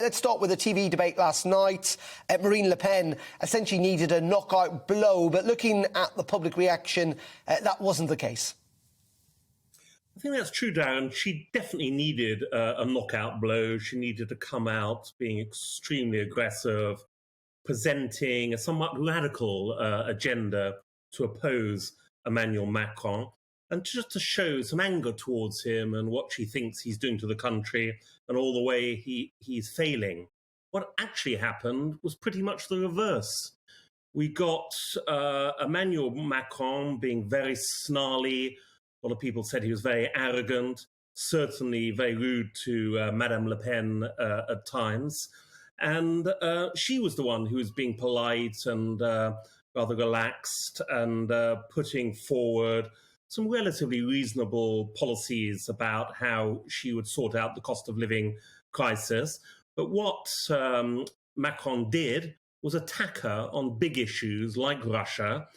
let's start with the TV debate last night. Marine Le Pen essentially needed a knockout blow, but looking at the public reaction, that wasn't the case. I think that's true, Darren. She definitely needed a knockout blow. She needed to come out being extremely aggressive, presenting a somewhat radical agenda to oppose Emmanuel Macron, and just to show some anger towards him and what she thinks he's doing to the country and all the way he's failing. What actually happened was pretty much the reverse. We got Emmanuel Macron being very snarly. A lot of people said he was very arrogant, certainly very rude to Madame Le Pen at times. And she was the one who was being polite and rather relaxed and putting forward some relatively reasonable policies about how she would sort out the cost of living crisis. But what Macron did was attack her on big issues like Russia.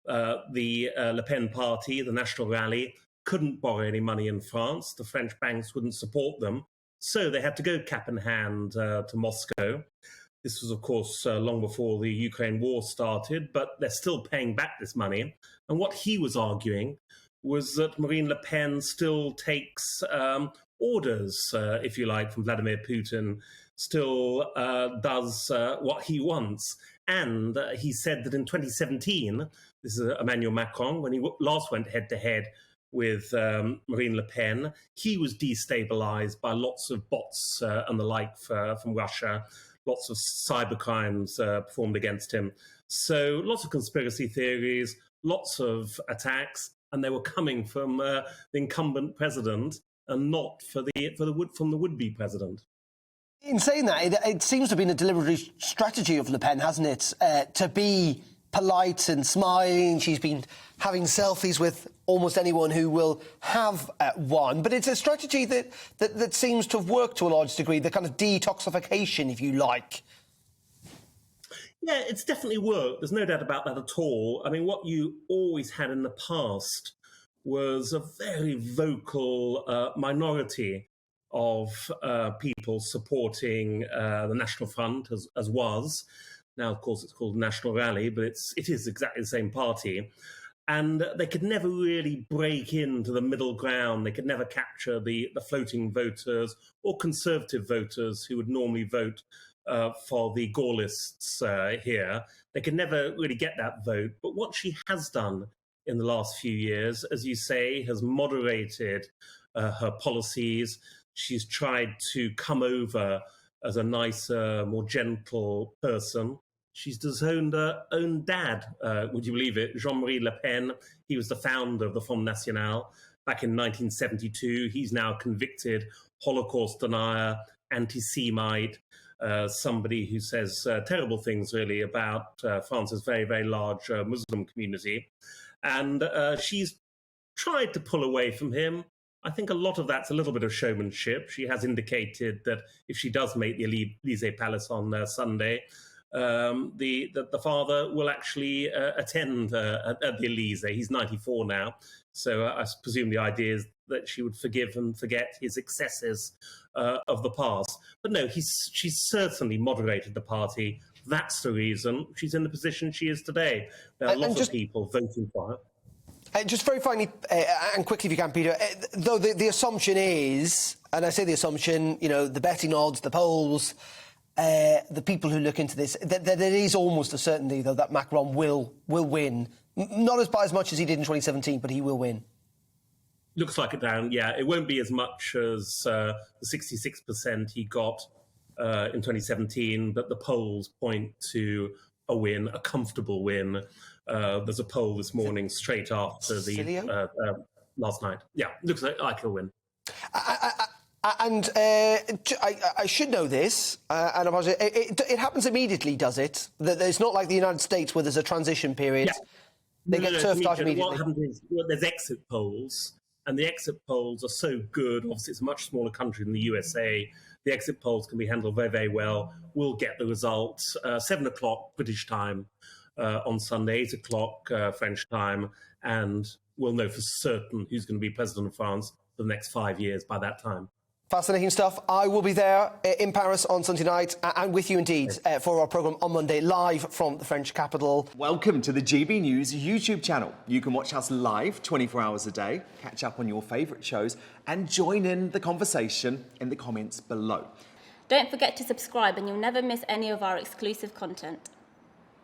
The Le Pen party, the National Rally, couldn't borrow any money in France. The French banks wouldn't support them. So they had to go cap in hand to Moscow. This was, of course, long before the Ukraine war started, but they're still paying back this money. And what he was arguing was that Marine Le Pen still takes orders, if you like, from Vladimir Putin, still does what he wants. And he said that in 2017, this is Emmanuel Macron, when he last went head-to-head with Marine Le Pen, he was destabilized by lots of bots and the like from Russia, lots of cyber crimes performed against him. So lots of conspiracy theories, lots of attacks, and they were coming from the incumbent president and not from the would-be president. In saying that, it seems to have been a deliberate strategy of Le Pen, hasn't it, to be polite and smiling. She's been having selfies with almost anyone who will have one. But it's a strategy that seems to have worked to a large degree, the kind of detoxification, if you like. Yeah, it's definitely worked. There's no doubt about that at all. I mean, what you always had in the past was a very vocal minority of people supporting the National Front, as was. Now, of course, it's called National Rally, but it is exactly the same party. And they could never really break into the middle ground. They could never capture the floating voters or conservative voters who would normally vote for the Gaullists here. They could never really get that vote. But what she has done in the last few years, as you say, has moderated her policies. She's tried to come over as a nicer, more gentle person. She's disowned her own dad, would you believe it? Jean-Marie Le Pen, he was the founder of the Front National back in 1972. He's now a convicted Holocaust denier, anti-Semite, somebody who says terrible things, really, about France's very, very large Muslim community. And she's tried to pull away from him. I think a lot of that's a little bit of showmanship. She has indicated that if she does make the Élysée Palace on Sunday, the father will actually attend at the Élysée. He's 94 now, so I presume the idea is that she would forgive and forget his excesses of the past. But no, she's certainly moderated the party. That's the reason she's in the position she is today. There are lots of people voting for her. Just very finally, and quickly if you can, Peter, though the assumption is, and I say the assumption, you know, the betting odds, the polls, the people who look into this, that it is almost a certainty, though, that Macron will win. Not by as much as he did in 2017, but he will win. Looks like it, Darren. Yeah, it won't be as much as the 66% he got in 2017, but the polls point to a win, a comfortable win. There's a poll this morning straight after the last night. Yeah, looks like a win. And I should know this, and it happens immediately, does it? That it's not like the United States where there's a transition period. Yeah. They get turfed out immediately. What happens is there's exit polls, and the exit polls are so good. Obviously, it's a much smaller country than the USA. The exit polls can be handled very, very well. We'll get the results 7 o'clock British time on Sunday, 8 o'clock French time, and we'll know for certain who's going to be president of France for the next 5 years by that time. Fascinating stuff. I will be there in Paris on Sunday night and with you indeed for our programme on Monday, live from the French capital. Welcome to the GB News YouTube channel. You can watch us live 24 hours a day, catch up on your favourite shows and join in the conversation in the comments below. Don't forget to subscribe and you'll never miss any of our exclusive content.